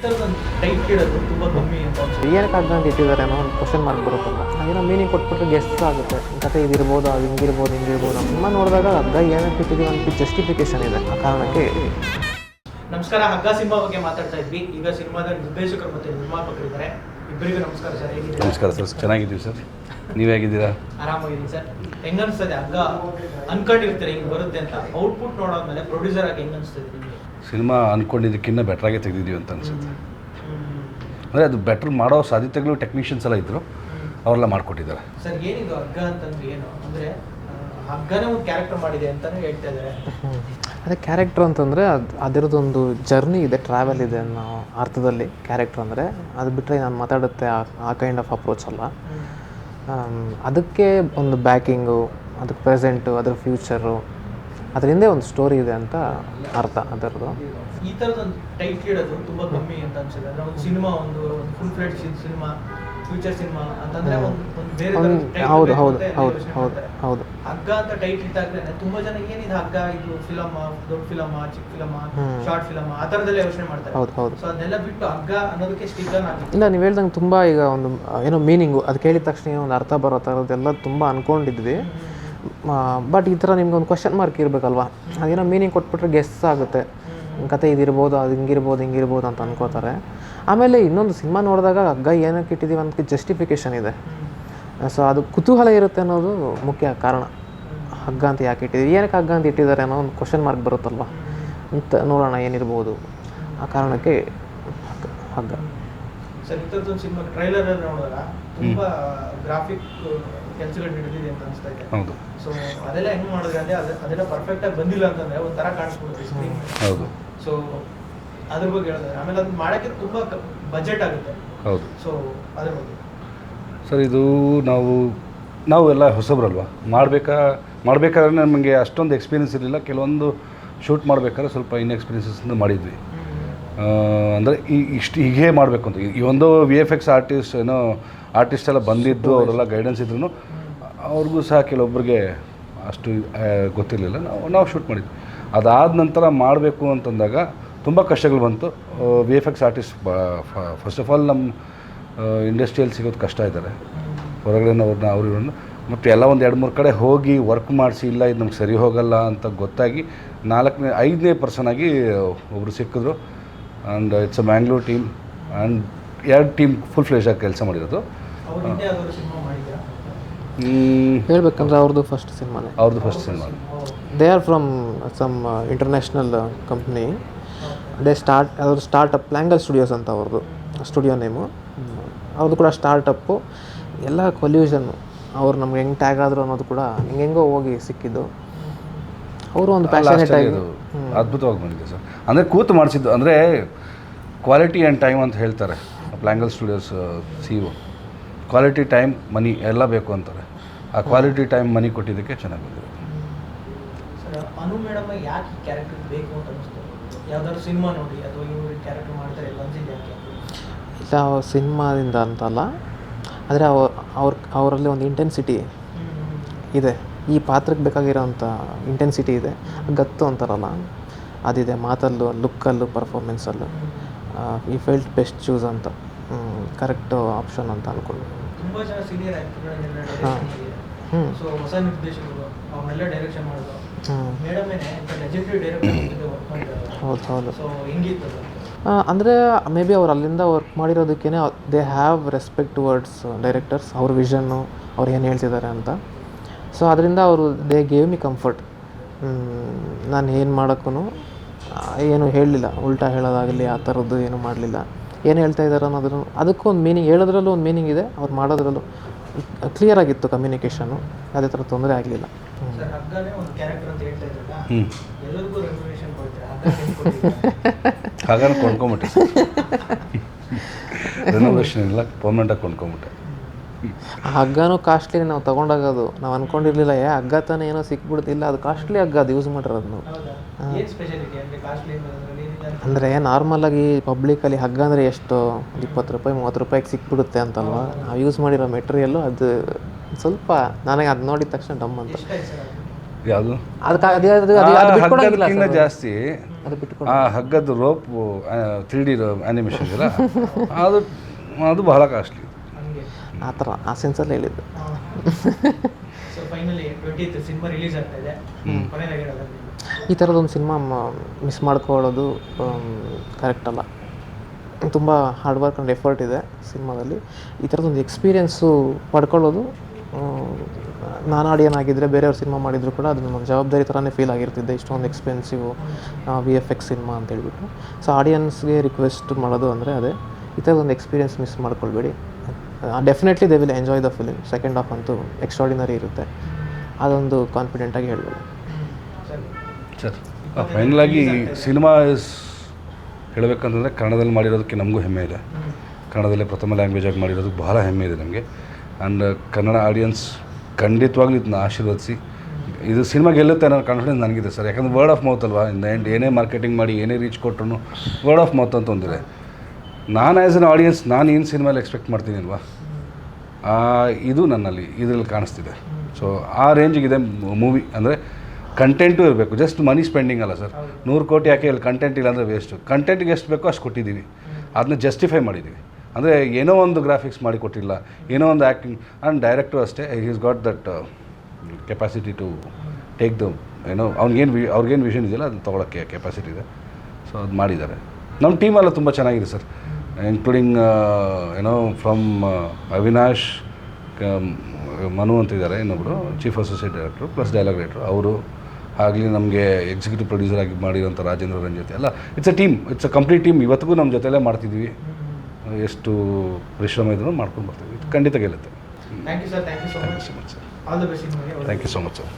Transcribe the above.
ಥರದೊಂದು tight ಇಡೋದು ತುಂಬ ಕಮ್ಮಿ ಅಂತ ಅನ್ಸುತ್ತೆ. ಏನಕ್ಕೆ ಹಗ್ಗ ಅಂತ ಇಟ್ಟಿದ್ದಾರೆ ಅನ್ನೋ ಒಂದು ಕ್ವಶನ್ ಮಾರ್ಕ್ ಬರುತ್ತಲ್ಲ, ಏನೋ ಮೀನಿಂಗ್ ಕೊಟ್ಬಿಟ್ರೆ ಗೆಸ್ಟ್ ಆಗುತ್ತೆ. ಕತೆ ಇದಿರ್ಬೋದು, ಅದು ಹಿಂಗಿರ್ಬೋದು. ಸಿನಿಮಾ ನೋಡಿದಾಗ ಹಗ್ಗ ಏನಕ್ಕೆ ಇಟ್ಟಿದ್ದೀವಿ ಅಂತ ಜಸ್ಟಿಫಿಕೇಶನ್ ಇದೆ, ಆ ಕಾರಣಕ್ಕೆ. ನಮಸ್ಕಾರ, ಹಗ್ಗ ಸಿನಿಮಾ ಬಗ್ಗೆ ಮಾತಾಡ್ತಾ ಇದ್ವಿ. ಈಗ ಸಿನಿಮಾದ ನಿರ್ದೇಶಕರು ಮತ್ತು ನಿರ್ಮಾಪಕರಿದ್ದಾರೆ. ಇಬ್ಬರಿಗೂ ನಮಸ್ಕಾರ ಸರ್, ಹೇಗಿದ್ದೀರಾ? ನಮಸ್ಕಾರ ಸರ್, ಚೆನ್ನಾಗಿದ್ದೀವಿ ಸರ್. ನೀವು ಹೇಗಿದ್ದೀರಾ? ಆರಾಮಾಗಿದ್ದೀನಿ ಸರ್. ಹೆಂಗೆ ಅನಿಸ್ತದೆ ಹಗ್ಗ? ಅನ್ಕೊಂಡಿರ್ತೀರಿ ಹಿಂಗೆ ಬರುತ್ತೆ ಅಂತ, ಔಟ್ಪುಟ್ ನೋಡೋದ್ಮೇಲೆ ಪ್ರೊಡ್ಯೂಸರ್ ಆಗಿ ಹೆಂಗೆ ಅನಿಸ್ತದೆ ನಿಮಗೆ? ಸಿನಿಮಾ ಅಂದ್ಕೊಂಡಿದ್ದಕ್ಕಿಂತ ಬೆಟ್ರಾಗೆ ತೆಗೆದಿದ್ದೀವಿ ಅಂತ ಅನಿಸುತ್ತೆ. ಅಂದರೆ ಅದು ಬೆಟ್ರ್ ಮಾಡೋ ಸಾಧ್ಯತೆಗಳು ಟೆಕ್ನಿಷಿಯನ್ಸ್ ಎಲ್ಲ ಇದ್ದರು, ಅವರೆಲ್ಲ ಮಾಡಿಕೊಟ್ಟಿದ್ದಾರೆ. ಸರ್, ಏನಿದು ಹಗ್ಗ ಅಂತಂದ್ರೆ ಏನು? ಅಂದರೆ ಹಗ್ಗನೇ ಒಂದು ಕ್ಯಾರೆಕ್ಟರ್ ಮಾಡಿದೆ ಅಂತಲೇ ಹೇಳ್ತಾ ಇದ್ದಾರೆ. ಅದೇ ಕ್ಯಾರೆಕ್ಟರ್ ಅಂತಂದರೆ ಅದರದ್ದೊಂದು ಜರ್ನಿ ಇದೆ, ಟ್ರಾವೆಲ್ ಇದೆ ಅನ್ನೋ ಅರ್ಥದಲ್ಲಿ ಕ್ಯಾರೆಕ್ಟರ್ ಅಂದರೆ. ಅದು ಬಿಟ್ಟರೆ ನಾನು ಮಾತಾಡುತ್ತೆ ಆ ಕೈಂಡ್ ಆಫ್ ಅಪ್ರೋಚ್ ಅಲ್ಲ. ಅದಕ್ಕೆ ಒಂದು ಬ್ಯಾಕಿಂಗು, ಅದಕ್ಕೆ ಪ್ರೆಸೆಂಟು, ಅದ್ರ ಫ್ಯೂಚರು, ಅದ್ರ ಹಿಂದೆ ಒಂದು ಸ್ಟೋರಿ ಇದೆ ಅಂತ ಅರ್ಥ ಅದರದ್ದು. ಈ ಥರದೊಂದು ಟೈಟ್ ಇಡೋದು ತುಂಬ ಕಮ್ಮಿ ಅಂತ ಅನ್ಸುತ್ತೆ. ಅಂದರೆ ಒಂದು ಸಿನಿಮಾ, ಒಂದು ಫುಲ್ ಫ್ಲೆಡ್ ಸಿನಿಮಾ, ಫ್ಯೂಚರ್ ಸಿನಿಮಾ ಅಂತಂದರೆ ಒಂದು ಬೇರೆ ಹೌದು. ಹಗ್ಗ ಅಂತ ಟೈಟ್ ಇಟ್ಟಾಗ್ಲೇ ತುಂಬ ಜನ ಏನಿದೆ ಹಗ್ಗ, ಇದು ಫಿಲಮ್, ದೊಡ್ಡ ಫಿಲಮ್, ಚಿಕ್ಕ ಫಿಲಮ್, ಶಾರ್ಟ್ ಫಿಲಮ್, ಆ ಥರದಲ್ಲೇ ಯೋಚನೆ ಮಾಡ್ತಾರೆ. ಹೌದು. ಸೊ ಅದನ್ನೆಲ್ಲ ಬಿಟ್ಟು ಹಗ್ಗ ಅನ್ನೋದಕ್ಕೆ ಸ್ಟಿಕರ್ ಆಗಿದೆ. ಇಲ್ಲ, ನೀವು ಹೇಳ್ದಂಗೆ ತುಂಬ ಈಗ ಒಂದು ಏನೋ ಮೀನಿಂಗು, ಅದು ಕೇಳಿದ ತಕ್ಷಣ ಒಂದು ಅರ್ಥ ಬರೋ ಥರದ್ದೆಲ್ಲ ತುಂಬ ಅಂದ್ಕೊಂಡಿದ್ವಿ. ಬಟ್ ಈ ಥರ ನಿಮ್ಗೆ ಒಂದು ಕ್ವಶನ್ ಮಾರ್ಕ್ ಇರಬೇಕಲ್ವಾ, ಅದೇನೋ ಮೀನಿಂಗ್ ಕೊಟ್ಬಿಟ್ರೆ ಗೆಸ್ ಆಗುತ್ತೆ. ಕತೆ ಇದಿರ್ಬೋದು, ಅದು ಹಿಂಗಿರ್ಬೋದು ಅಂತ ಅನ್ಕೋತಾರೆ. ಆಮೇಲೆ ಇನ್ನೊಂದು ಸಿನಿಮಾ ನೋಡಿದಾಗ ಹಗ್ಗ ಏನಕ್ಕೆ ಇಟ್ಟಿದ್ದೀವಿ ಅಂತ ಜಸ್ಟಿಫಿಕೇಷನ್ ಇದೆ. ಸೊ ಅದು ಕುತೂಹಲ ಇರುತ್ತೆ ಅನ್ನೋದು ಮುಖ್ಯ ಕಾರಣ. ಹಗ್ಗ ಅಂತ ಯಾಕೆ ಇಟ್ಟಿದ್ದೀವಿ, ಏನಕ್ಕೆ ಹಗ್ಗ ಅಂತ ಇಟ್ಟಿದ್ದಾರೆ ಅನ್ನೋ ಒಂದು ಕ್ವಶನ್ ಮಾರ್ಕ್ ಬರುತ್ತಲ್ವ ಅಂತ ನೋಡೋಣ ಏನಿರ್ಬೋದು, ಆ ಕಾರಣಕ್ಕೆ ಹಗ್ಗ. ಸರ್, ಇಂಥದ್ದೊಂದು ಸಿನಿಮಾ ಟ್ರೈಲರಲ್ಲಿ ನೋಡಿದಾಗ ತುಂಬ ಗ್ರಾಫಿಕ್ ಕೆಲಸಗಳು ಹಿಡಿದಿದೆ ಅಂತ ಅನಿಸ್ತಾ ಇದೆ. ಹೌದು. ಸೊ ಅದೆಲ್ಲ ಹೆಂಗೆ ಮಾಡಿದ್ರೆ ಅಂದರೆ ಅದೆಲ್ಲ ಪರ್ಫೆಕ್ಟಾಗಿ ಬಂದಿಲ್ಲ ಅಂತಂದರೆ ಒಂಥರ ಕಾಣಿಸ್ಬಿಡುತ್ತೆ ಸ್ಕ್ರೀನ್. ಹೌದು. ಸೊ ಅದ್ರ ಬಗ್ಗೆ ಹೇಳಿದ್ರೆ ಆಮೇಲೆ ಅದು ಮಾಡೋಕ್ಕೆ ತುಂಬ ಬಜೆಟ್ ಆಗುತ್ತೆ. ಹೌದು. ಸೊ ಅದ್ರ ಬಗ್ಗೆ ಸರ್, ಇದು ನಾವು ಎಲ್ಲ ಹೊಸಬ್ರಲ್ವ, ಮಾಡಬೇಕಾದ್ರೆ ನಮಗೆ ಅಷ್ಟೊಂದು ಎಕ್ಸ್ಪೀರಿಯೆನ್ಸ್ ಇರಲಿಲ್ಲ. ಕೆಲವೊಂದು ಶೂಟ್ ಮಾಡಬೇಕಾದ್ರೆ ಸ್ವಲ್ಪ ಇನ್ಎಕ್ಸ್ಪೀರಿಯನ್ಸಸ್ನ ಮಾಡಿದ್ವಿ. ಅಂದರೆ ಹೀಗೆ ಮಾಡಬೇಕು ಅಂತ ಈ ಒಂದು VFX ಆರ್ಟಿಸ್ಟ್ ಎಲ್ಲ ಬಂದಿದ್ದು, ಅವರೆಲ್ಲ ಗೈಡೆನ್ಸ್ ಇದ್ರೂ ಅವ್ರಿಗೂ ಸಹ ಕೆಲವೊಬ್ಬರಿಗೆ ಅಷ್ಟು ಗೊತ್ತಿರಲಿಲ್ಲ. ನಾವು ಶೂಟ್ ಮಾಡಿದ್ವಿ. ಅದಾದ ನಂತರ ಮಾಡಬೇಕು ಅಂತಂದಾಗ ತುಂಬ ಕಷ್ಟಗಳು ಬಂತು. VFX artist first of all ನಮ್ಮ ಇಂಡಸ್ಟ್ರಿಯಲ್ಲಿ ಸಿಗೋದು ಕಷ್ಟ ಇದ್ದಾರೆ, ಹೊರಗಡೆನವ್ರನ್ನ ಅವ್ರನ್ನ. ಮತ್ತು ಎಲ್ಲ ಒಂದು 2-3 ಕಡೆ ಹೋಗಿ ವರ್ಕ್ ಮಾಡಿಸಿ, ಇಲ್ಲ ಇದು ನಮ್ಗೆ ಸರಿ ಹೋಗಲ್ಲ ಅಂತ ಗೊತ್ತಾಗಿ 5ನೇ ಪರ್ಸನಾಗಿ ಒಬ್ಬರು ಸಿಕ್ಕಿದ್ರು. And it's a Mangalore team and 2 team full ಫ್ಲೆಜ್ಡಾಗಿ ಕೆಲಸ ಮಾಡಿರೋದು. ಹೇಳ್ಬೇಕಂದ್ರೆ ಅವ್ರದ್ದು first cinema. They are from some international company. ಅವ್ರದ್ದು ಸ್ಟಾರ್ಟಪ್ ಪ್ಲ್ಯಾಂಗಲ್ ಸ್ಟುಡಿಯೋಸ್ ಅಂತ ಅವ್ರದ್ದು ಸ್ಟುಡಿಯೋ ನೇಮು. ಅವ್ರದ್ದು ಕೂಡ ಸ್ಟಾರ್ಟಪ್ಪು, ಎಲ್ಲ ಕೊಲ್ಯೂಷನ್ನು. ಅವ್ರು ನಮ್ಗೆ ಹೆಂಗೆ ಟ್ಯಾಗ್ ಆದರು ಅನ್ನೋದು ಕೂಡ ಹೆಂಗೆಂಗೋ ಹೋಗಿ ಸಿಕ್ಕಿದ್ದು. ಅವರು ಒಂದು ಪ್ಯಾಷನೇಟ್ ಆಗಿ ಅದ್ಭುತವಾಗಿ ಬಂದಿದೆ ಸರ್. ಅಂದರೆ ಕೂತು ಮಾಡಿಸಿದ್ದು, ಅಂದರೆ ಕ್ವಾಲಿಟಿ ಆ್ಯಂಡ್ ಟೈಮ್ ಅಂತ ಹೇಳ್ತಾರೆ ಪ್ಲ್ಯಾಂಗಲ್ ಸ್ಟುಡಿಯೋಸ್ CEO. ಕ್ವಾಲಿಟಿ, ಟೈಮ್, ಮನಿ ಎಲ್ಲ ಬೇಕು ಅಂತಾರೆ. ಆ ಕ್ವಾಲಿಟಿ, ಟೈಮ್, ಮನಿ ಕೊಟ್ಟಿದ್ದಕ್ಕೆ ಚೆನ್ನಾಗಿ ಬಂದಿದೆ. ಸರ್, ಅನು ಮೇಡಮ್ ಯಾಕೆ ಈ ಕ್ಯಾರೆಕ್ಟರ್ ಬೇಕು ಅಂತ ಅನಿಸ್ತು? ಯಾವ್ದಾದ್ರು ಸಿನಿಮಾ ನೋಡಿ ಅಥವಾ ಇವರು ಕ್ಯಾರೆಕ್ಟರ್ ಮಾಡ್ತಾರೆ ಬಂದಿದೆ ಯಾಕೆ? ಇಲ್ಲ, ಸಿನಿಮಾದಿಂದ ಅಂತಲ್ಲ, ಆದರೆ ಅವರಲ್ಲಿ ಒಂದು ಇಂಟೆನ್ಸಿಟಿ ಇದೆ. ಈ ಪಾತ್ರಕ್ಕೆ ಬೇಕಾಗಿರೋಂಥ ಇಂಟೆನ್ಸಿಟಿ ಇದೆ, ಗತ್ತು ಅಂತಾರಲ್ಲ, ಅದಿದೆ. ಮಾತಲ್ಲೂ, ಲುಕ್ಕಲ್ಲೂ, ಪರ್ಫಾರ್ಮೆನ್ಸಲ್ಲೂ ಈ ಫೆಲ್ಟ್ ಬೆಸ್ಟ್ ಚೂಸ್ ಅಂತ, ಕರೆಕ್ಟ್ ಆಪ್ಷನ್ ಅಂತ ಅಂದ್ಕೊಂಡು. ತುಂಬ ಜನ ಸೀನಿಯರ್ ಆ್ಯಕ್ಟರ್ಗಳನ್ನೆಲ್ಲ ಸೊ ಹೊಸ ನಿರ್ದೇಶಕರು ಅವನ್ನೆಲ್ಲ ಡೈರೆಕ್ಷನ್ ಮಾಡೋದು. ಮೇಡಮ್ ಲೆಜೆಂಡರಿ ಡೈರೆಕ್ಟರ್ ವರ್ಕ್ ಮಾಡಿದ್ದಾರೆ. ಹೌದು. ಸೊ ಹೆಂಗಿತ್ತು? ಅಂದರೆ ಮೇ ಬಿ ಅವ್ರು ಅಲ್ಲಿಂದ ವರ್ಕ್ ಮಾಡಿರೋದಕ್ಕೇ they have respect towards directors, ಅವ್ರ ವಿಷನ್ನು, ಅವ್ರು ಏನು ಹೇಳ್ತಿದ್ದಾರೆ ಅಂತ. ಸೊ ಅದರಿಂದ ಅವರು ದೇ ಗೇವ್ ಮಿ ಕಂಫರ್ಟ್. ನಾನು ಏನು ಮಾಡೋಕ್ಕೂ ಏನು ಹೇಳಲಿಲ್ಲ, ಉಲ್ಟಾ ಹೇಳೋದಾಗಲಿ ಆ ಥರದ್ದು ಏನು ಮಾಡಲಿಲ್ಲ. ಏನು ಹೇಳ್ತಾ ಇದ್ದಾರೆ ಅನ್ನೋದ್ರೂ ಅದಕ್ಕೂ ಒಂದು ಮೀನಿಂಗ್, ಹೇಳೋದ್ರಲ್ಲೂ ಒಂದು ಮೀನಿಂಗ್ ಇದೆ, ಅವ್ರು ಮಾಡೋದ್ರಲ್ಲೂ ಕ್ಲಿಯರ್ ಆಗಿತ್ತು ಕಮ್ಯುನಿಕೇಷನ್ನು. ಯಾವುದೇ ಥರ ತೊಂದರೆ ಆಗಲಿಲ್ಲ. ಹಾಗಾಗಿ ಕೊಂಡ್ಕೊಂಬಿಟ್ಟೆ ರೆನೋವೇಷನ್ ಇಲ್ಲ, ಪರ್ಮನೆಂಟಾಗಿ ಕೊಂಡ್ಕೊಂಬಿಟ್ಟೆ. ಹಗ್ಗನೂ ಕಾಸ್ಟ್ಲಿ. ನಾವು ತೊಗೊಂಡಾಗದು ನಾವು ಅಂದ್ಕೊಂಡಿರಲಿಲ್ಲ, ಹಗ್ಗ ತಾನೇ ಏನೋ ಸಿಕ್ಬಿಡ್ತಿಲ್ಲ, ಅದು ಕಾಸ್ಟ್ಲಿ ಹಗ್ಗ, ಅದು ಯೂಸ್ ಮಾಡಿರೋದು ನಾವು. ಅಂದರೆ ನಾರ್ಮಲಾಗಿ ಪಬ್ಲಿಕಲ್ಲಿ ಹಗ್ಗ ಅಂದರೆ ಎಷ್ಟು, 20 ರೂಪಾಯಿ 30 ರೂಪಾಯಿಗೆ ಸಿಕ್ಬಿಡುತ್ತೆ ಅಂತಲ್ವ. ನಾವು ಯೂಸ್ ಮಾಡಿರೋ ಮೆಟೀರಿಯಲ್ಲು ಅದು ಸ್ವಲ್ಪ ನನಗೆ ಅದು ನೋಡಿದ ತಕ್ಷಣ ಡಮ್ ಅಂತ. ಯಾವುದು ಅದಕ್ಕೆ ಅದು ಬಿಟ್ಕೊಡಂಗಿಲ್ಲ ಹಗ್ಗದಕ್ಕಿಂತ ಜಾಸ್ತಿ ಅದು ಬಿಟ್ಕೊಡ ಆ ಹಗ್ಗದ ರೋಪು 3D ಆ್ಯನಿಮೇಷನ್ ಇದೆಯಲ್ಲ ಅದು ಬಹಳ ಕಾಸ್ಟ್ಲಿ. ಹಂಗೆ ಆ ಥರ ಆ ಸೆನ್ಸಲ್ಲಿ ಹೇಳಿದ್ದು. So finally 20th cinema release ಆಗ್ತಾ ಇದೆ, ಕೊನೆಯದಾಗಿ ಹೇಳೋದು ಈ ಥರದೊಂದು ಸಿನಿಮಾ ಮಿಸ್ ಮಾಡ್ಕೊಳ್ಳೋದು ಕರೆಕ್ಟ್ ಅಲ್ಲ. ತುಂಬ ಹಾರ್ಡ್ ವರ್ಕ್ ಆ್ಯಂಡ್ ಎಫರ್ಟ್ ಇದೆ ಸಿನಿಮಾದಲ್ಲಿ. ಈ ಥರದೊಂದು ಎಕ್ಸ್ಪೀರಿಯೆನ್ಸು ಪಡ್ಕೊಳ್ಳೋದು, ನಾನು ಆಡಿಯನ್ ಆಗಿದ್ದರೆ ಬೇರೆಯವ್ರು ಸಿನಿಮಾ ಮಾಡಿದ್ರು ಕೂಡ ಅದು ನನ್ನ ಜವಾಬ್ದಾರಿ ಥರನೇ ಫೀಲ್ ಆಗಿರ್ತಿದ್ದೆ. ಇಷ್ಟೊಂದು ಎಕ್ಸ್ಪೆನ್ಸಿವ್ VFX ಸಿನಿಮಾ ಅಂತ ಹೇಳ್ಬಿಟ್ಟು. ಸೊ ಆಡಿಯನ್ಸ್ಗೆ ರಿಕ್ವೆಸ್ಟ್ ಮಾಡೋದು ಅಂದರೆ ಅದೇ, ಈ ಥರದೊಂದು ಎಕ್ಸ್ಪೀರಿಯೆನ್ಸ್ ಮಿಸ್ ಮಾಡ್ಕೊಳ್ಬೇಡಿ. Definitely they will enjoy the film. Second half ಅಂತೂ ಎಕ್ಸ್ಟ್ರಾಡಿನರಿ ಇರುತ್ತೆ, ಅದೊಂದು ಕಾನ್ಫಿಡೆಂಟಾಗಿ ಹೇಳ್ಬೋದು. ಸರ್ ಫೈನಲಾಗಿ ಸಿನಿಮಾ ಹೇಳಬೇಕಂತಂದರೆ ಕನ್ನಡದಲ್ಲಿ ಮಾಡಿರೋದಕ್ಕೆ ನಮಗೂ ಹೆಮ್ಮೆ ಇದೆ. ಕನ್ನಡದಲ್ಲೇ ಪ್ರಥಮ ಲ್ಯಾಂಗ್ವೇಜಾಗಿ ಮಾಡಿರೋದಕ್ಕೆ ಬಹಳ ಹೆಮ್ಮೆ ಇದೆ ನಮಗೆ. ಆ್ಯಂಡ್ ಕನ್ನಡ ಆಡಿಯನ್ಸ್ ಖಂಡಿತವಾಗ್ಲೂ ಇದನ್ನ ಆಶೀರ್ವದಿಸಿ. ಇದು ಸಿನಿಮಾ ಗೆಲ್ಲುತ್ತೆ ಅನ್ನೋ ಕಾನ್ಫಿಡೆನ್ಸ್ ನನಗಿದೆ ಸರ್. ಯಾಕಂದರೆ ವರ್ಡ್ ಆಫ್ ಮೌತ್ ಅಲ್ವಾ, ಇನ್ ದ ಎಂಡ್ ಏನೇ ಮಾರ್ಕೆಟಿಂಗ್ ಮಾಡಿ ಏನೇ ರೀಚ್ ಕೊಟ್ಟರು ವರ್ಡ್ ಆಫ್ ಮೌತ್ ಅಂತ ಒಂದಿದೆ. ನಾನು ಆ್ಯಸ್ ಅನ್ ಆಡಿಯನ್ಸ್ ನಾನು ಏನು ಸಿನಿಮಾಲಿ ಎಕ್ಸ್ಪೆಕ್ಟ್ ಮಾಡ್ತೀನಿ ಅಲ್ವಾ, ಇದು ನನ್ನಲ್ಲಿ ಇದರಲ್ಲಿ ಕಾಣಿಸ್ತಿದೆ. ಸೊ ಆ ರೇಂಜಿಗಿದೆ ಮೂವಿ. ಅಂದರೆ ಕಂಟೆಂಟು ಇರಬೇಕು, ಜಸ್ಟ್ ಮನಿ ಸ್ಪೆಂಡಿಂಗ್ ಅಲ್ಲ ಸರ್. 100 ಕೋಟಿ ಯಾಕೆ ಇಲ್ಲಿ ಕಂಟೆಂಟ್ ಇಲ್ಲ ಅಂದರೆ ವೇಸ್ಟು. ಕಂಟೆಂಟಿಗೆ ಎಷ್ಟು ಬೇಕೋ ಅಷ್ಟು ಕೊಟ್ಟಿದ್ದೀವಿ, ಅದನ್ನ ಜಸ್ಟಿಫೈ ಮಾಡಿದ್ದೀವಿ. ಅಂದರೆ ಏನೋ ಒಂದು ಗ್ರಾಫಿಕ್ಸ್ ಮಾಡಿ ಕೊಟ್ಟಿಲ್ಲ, ಏನೋ ಒಂದು ಆ್ಯಕ್ಟಿಂಗ್. ಆ್ಯಂಡ್ ಡೈರೆಕ್ಟರು ಅಷ್ಟೇ, is got that capacity to take the ಏನೋ ಅವ್ರಿಗೇನು ವಿಷನ್ ಇದೆಯಲ್ಲ ಅದನ್ನ ತೊಗೊಳಕ್ಕೆ ಕೆಪಾಸಿಟಿ ಇದೆ. ಸೊ ಅದು ಮಾಡಿದ್ದಾರೆ. ನಮ್ಮ ಟೀಮೆಲ್ಲ ತುಂಬ ಚೆನ್ನಾಗಿದೆ sir, including from Avinash, Manu ಅಂತಿದ್ದಾರೆ ಇನ್ನೊಬ್ಬರು chief associate director plus dialogue writer ಅವರು, ಆಗಲಿ ನಮಗೆ ಎಕ್ಸಿಕ್ಯೂಟಿವ್ ಪ್ರೊಡ್ಯೂಸರ್ ಆಗಿ ಮಾಡಿರೋಂಥ ರಾಜೇಂದ್ರ ರಂಜತೆ ಎಲ್ಲ. It's a complete team. ಇವತ್ತಿಗೂ ನಮ್ಮ ಜೊತೆಲೇ ಮಾಡ್ತಿದ್ವಿ. ಎಷ್ಟು ಪರಿಶ್ರಮ ಇದ್ರೂ ಮಾಡ್ಕೊಂಡು ಬರ್ತೀವಿ. ಖಂಡಿತ ಗೆಲ್ಲುತ್ತೆ. Thank you sir, thank you so much sir. All the best. Thank you so much sir.